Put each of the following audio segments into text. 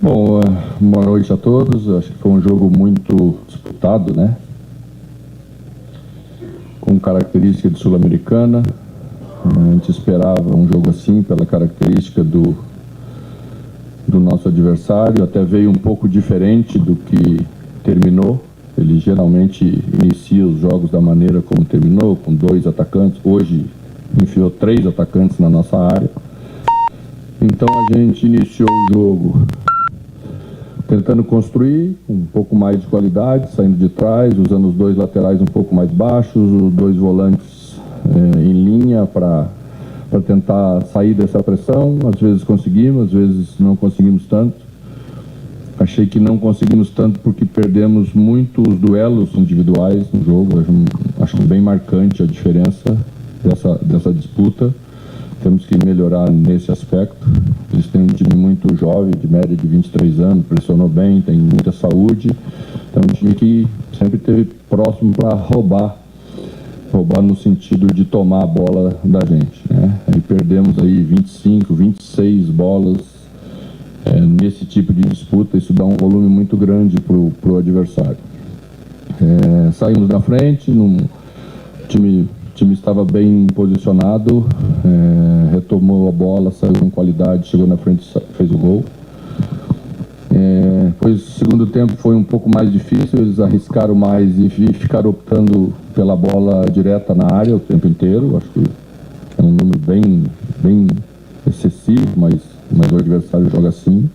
Bom, boa noite a todos. Acho que foi um jogo muito disputado, né? Com característica de Sul-Americana. A gente esperava um jogo assim pela característica do nosso adversário. Até veio um pouco diferente do que terminou. Ele geralmente inicia os jogos da maneira como terminou, com 2 atacantes. Hoje enfiou 3 atacantes na nossa área. Então a gente iniciou o jogo tentando construir um pouco mais de qualidade, saindo de trás, usando os 2 laterais um pouco mais baixos, os 2 volantes em linha para tentar sair dessa pressão. Às vezes conseguimos, às vezes não conseguimos tanto. Achei que não conseguimos tanto porque perdemos muito os duelos individuais no jogo. Acho bem marcante a diferença dessa disputa. Temos que melhorar nesse aspecto. Eles têm um time muito jovem, de média de 23 anos, pressionou bem, tem muita saúde. Então, um time que sempre esteve próximo para roubar no sentido de tomar a bola da gente, né? E perdemos aí 25, 26 bolas nesse tipo de disputa. Isso dá um volume muito grande para o adversário. Saímos da frente, o time estava bem posicionado, retomou a bola, saiu com qualidade, chegou na frente e fez o gol. Depois, o segundo tempo foi um pouco mais difícil, eles arriscaram mais e ficaram optando pela bola direta na área o tempo inteiro. Acho que é um número bem excessivo, mas o adversário joga assim.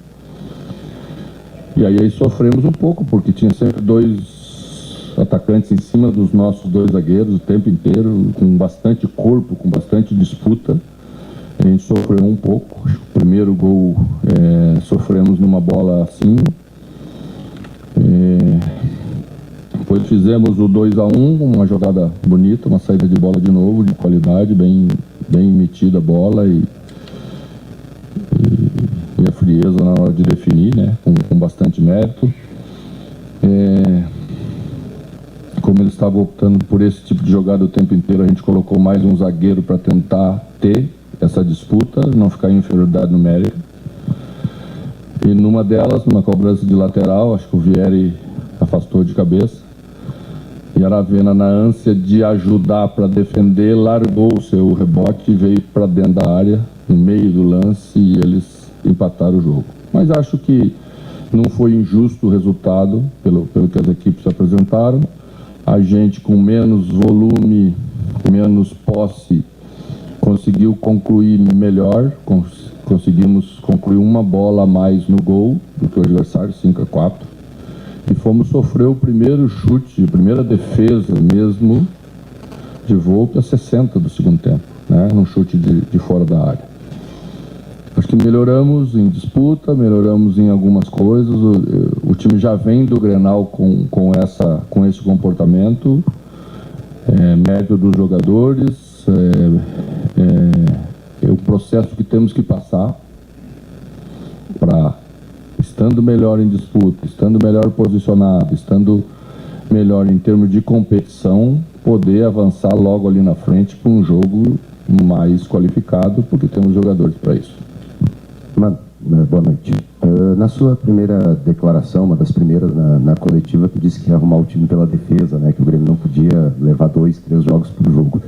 E aí sofremos um pouco, porque tinha sempre 2 atacantes em cima dos nossos 2 zagueiros o tempo inteiro, com bastante corpo, com bastante disputa. A gente sofreu um pouco. O primeiro gol sofremos numa bola assim. Depois fizemos o 2-1, uma jogada bonita, uma saída de bola de novo, de qualidade, bem metida a bola e a frieza na hora de definir, né? Com bastante mérito. Como eles estavam optando por esse tipo de jogada o tempo inteiro, a gente colocou mais um zagueiro para tentar ter essa disputa, não ficar em inferioridade numérica. E numa delas, numa cobrança de lateral, acho que o Vieri afastou de cabeça. E a Aravena, na ânsia de ajudar para defender, largou o seu rebote e veio para dentro da área, no meio do lance, e eles empataram o jogo. Mas acho que não foi injusto o resultado, pelo que as equipes apresentaram. A gente, com menos volume, menos posse, conseguiu concluir melhor. Conseguimos concluir uma bola a mais no gol do que o adversário, 5-4. E fomos sofrer o primeiro chute, a primeira defesa mesmo, de volta a 60 do segundo tempo, né? Um chute de fora da área. Acho que melhoramos em disputa, melhoramos em algumas coisas. O time já vem do Grenal com esse comportamento, mérito dos jogadores, o processo que temos que passar para, estando melhor em disputa, estando melhor posicionado, estando melhor em termos de competição, poder avançar logo ali na frente para um jogo mais qualificado, porque temos jogadores para isso. Mano, boa noite. Na sua primeira declaração, uma das primeiras na coletiva, tu disse que ia arrumar o time pela defesa, né? Que o Grêmio não podia levar 2, 3 jogos por jogo.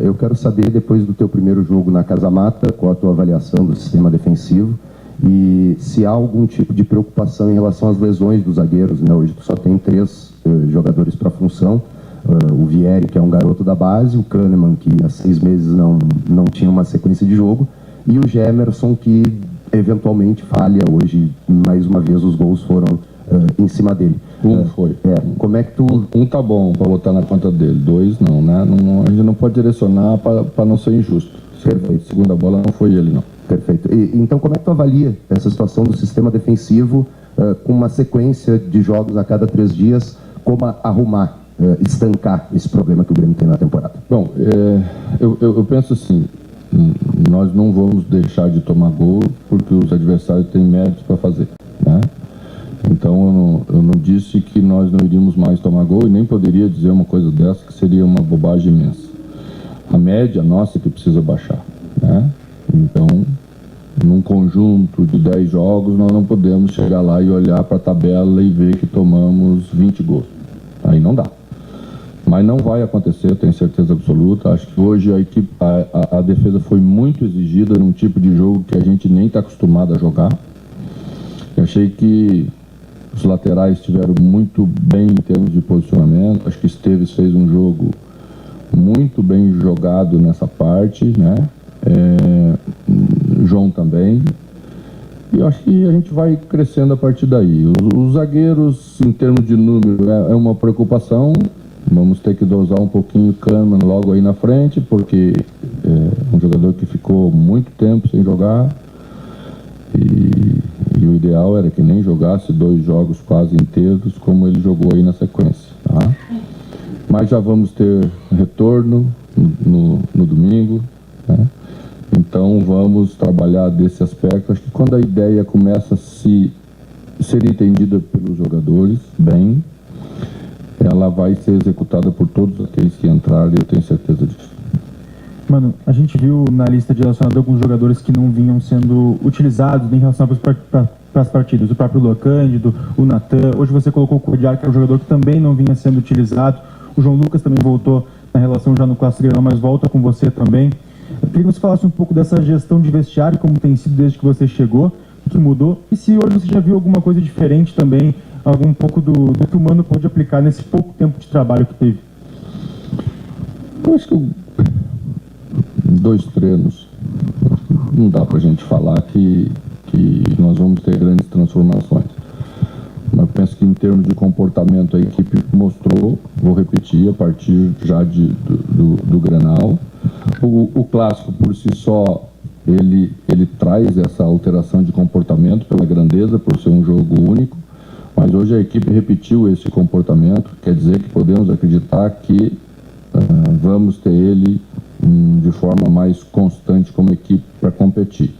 Eu quero saber, depois do teu primeiro jogo na Casa Mata, qual a tua avaliação do sistema defensivo e se há algum tipo de preocupação em relação às lesões dos zagueiros, né? Hoje tu só tem 3 jogadores para a função. O Vieri, que é um garoto da base, o Kahneman, que há 6 meses não tinha uma sequência de jogo, e o Gemerson, que eventualmente falha hoje. Mais uma vez os gols foram em cima dele. Foi. Como é que tu... Tá bom para botar na conta dele, 2 não, né? A gente não pode direcionar para não ser injusto. Perfeito. A segunda bola não foi ele, não. Perfeito. Então como é que tu avalia essa situação do sistema defensivo com uma sequência de jogos a cada 3 dias? Como arrumar, estancar esse problema que o Grêmio tem na temporada? Bom, eu penso assim, nós não vamos deixar de tomar gol porque os adversários têm méritos para fazer, né? Então eu não disse que nós não iríamos mais tomar gol e nem poderia dizer uma coisa dessa, que seria uma bobagem imensa. A média nossa que precisa baixar, né? Então num conjunto de 10 jogos, nós não podemos chegar lá e olhar para a tabela e ver que tomamos 20 gols. Aí não dá. Mas não vai acontecer, eu tenho certeza absoluta. Acho que hoje a defesa foi muito exigida num tipo de jogo que a gente nem está acostumado a jogar. Eu achei que os laterais estiveram muito bem em termos de posicionamento. Acho que Esteves fez um jogo muito bem jogado nessa parte, né? João também. E eu acho que a gente vai crescendo a partir daí. Os zagueiros, em termos de número, é uma preocupação. Vamos ter que dosar um pouquinho o Kahneman logo aí na frente, porque é um jogador que ficou muito tempo sem jogar. E o ideal era que nem jogasse 2 jogos quase inteiros, como ele jogou aí na sequência. Tá? Mas já vamos ter retorno no domingo, né? Então vamos trabalhar desse aspecto. Acho que quando a ideia começa a ser entendida pelos jogadores bem, ela vai ser executada por todos aqueles que entrarem, eu tenho certeza disso. Mano, a gente viu na lista de relacionados alguns jogadores que não vinham sendo utilizados em relação para as partidas. O próprio Luan Cândido, o Natan. Hoje você colocou o Codiar, que é um jogador que também não vinha sendo utilizado. O João Lucas também voltou na relação já no Clássico Grenal, mas volta com você também. Eu queria que você falasse um pouco dessa gestão de vestiário, como tem sido desde que você chegou, o que mudou, e se hoje você já viu alguma coisa diferente também, algum pouco do que o Mano pôde aplicar nesse pouco tempo de trabalho que teve. Eu acho que 2 treinos, não dá pra gente falar que nós vamos ter grandes transformações. Mas eu penso que em termos de comportamento a equipe mostrou, vou repetir, a partir já do Grenal. O Clássico por si só, ele traz essa alteração de comportamento pela grandeza, por ser um jogo único. Mas hoje a equipe repetiu esse comportamento, quer dizer que podemos acreditar que vamos ter ele de forma mais constante como equipe para competir.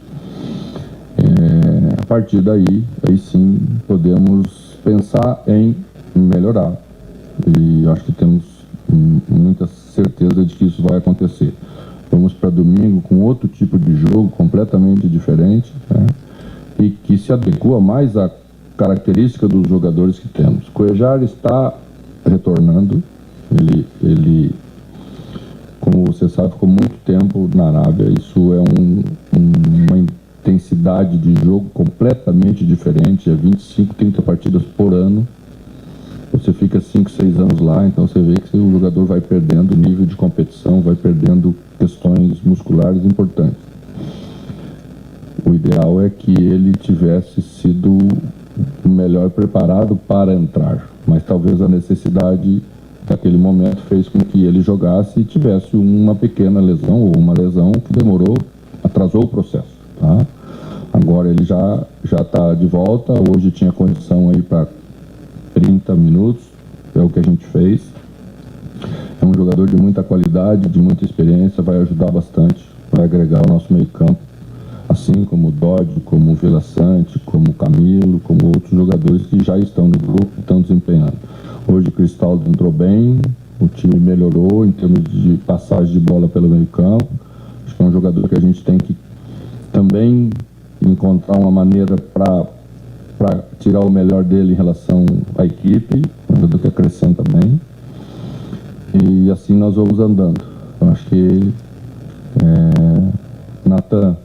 A partir daí, aí sim, podemos pensar em melhorar. E acho que temos muita certeza de que isso vai acontecer. Vamos para domingo com outro tipo de jogo, completamente diferente, né? E que se adequa mais à característica dos jogadores que temos. Cuéllar está retornando, ele, como você sabe, ficou muito tempo na Arábia. Isso é uma intensidade de jogo completamente diferente, é 25, 30 partidas por ano. Você fica 5, 6 anos lá, então você vê que o jogador vai perdendo nível de competição, vai perdendo questões musculares importantes. O ideal é que ele tivesse sido melhor preparado para entrar, mas talvez a necessidade daquele momento fez com que ele jogasse e tivesse uma pequena lesão ou uma lesão que atrasou o processo, tá? Agora ele já está de volta. Hoje tinha condição aí para 30 minutos, é o que a gente fez. É um jogador de muita qualidade, de muita experiência, vai ajudar bastante, vai agregar ao nosso meio campo, assim como o Dodge, como o Vila Sante, como o Camilo, como outros jogadores que já estão no grupo e estão desempenhando. Hoje o Cristaldo entrou bem, o time melhorou em termos de passagem de bola pelo meio campo. Acho que é um jogador que a gente tem que também encontrar uma maneira para tirar o melhor dele em relação à equipe, um jogador que acrescenta bem. E assim nós vamos andando. Eu acho que Natan,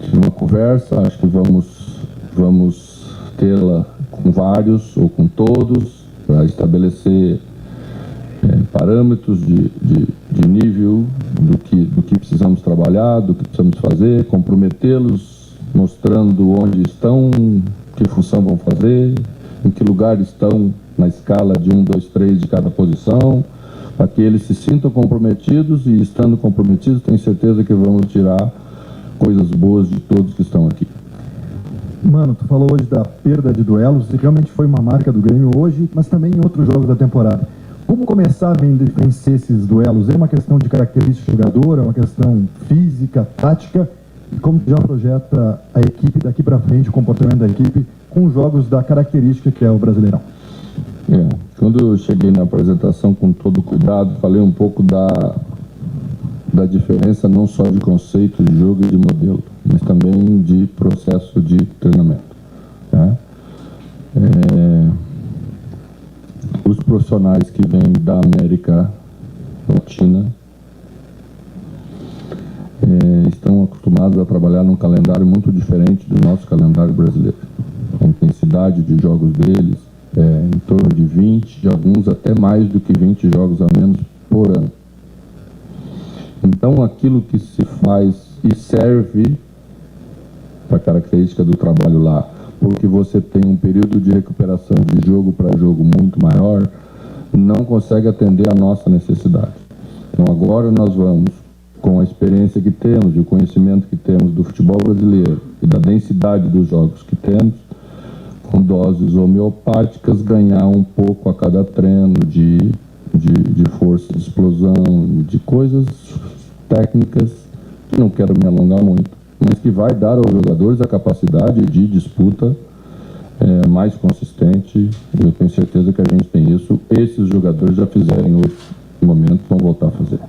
tive uma conversa, acho que vamos tê-la com vários ou com todos para estabelecer parâmetros de nível do que precisamos trabalhar, do que precisamos fazer, comprometê-los, mostrando onde estão, que função vão fazer, em que lugar estão na escala de 1, 2, 3 de cada posição, para que eles se sintam comprometidos, e estando comprometidos, tenho certeza que vamos tirar coisas boas de todos que estão aqui. Mano, tu falou hoje da perda de duelos, e realmente foi uma marca do Grêmio hoje, mas também em outros jogos da temporada. Como começar a vencer esses duelos? É uma questão de característica do jogador, é uma questão física, tática? E como tu já projeta a equipe daqui para frente, o comportamento da equipe, com jogos da característica que é o Brasileirão? Quando eu cheguei na apresentação com todo cuidado, falei um pouco da diferença não só de conceito de jogo e de modelo, mas também de processo de treinamento. Tá? Os profissionais que vêm da América Latina estão acostumados a trabalhar num calendário muito diferente do nosso calendário brasileiro. A intensidade de jogos deles é em torno de 20, de alguns até mais do que 20 jogos a menos por ano. Então, aquilo que se faz e serve para a característica do trabalho lá, porque você tem um período de recuperação de jogo para jogo muito maior, não consegue atender a nossa necessidade. Então, agora nós vamos, com a experiência que temos e o conhecimento que temos do futebol brasileiro e da densidade dos jogos que temos, com doses homeopáticas, ganhar um pouco a cada treino de força de explosão, de coisas técnicas, que não quero me alongar muito, mas que vai dar aos jogadores a capacidade de disputa mais consistente. Eu tenho certeza que a gente tem isso. Esses jogadores já fizeram em outros momentos, vão voltar a fazer.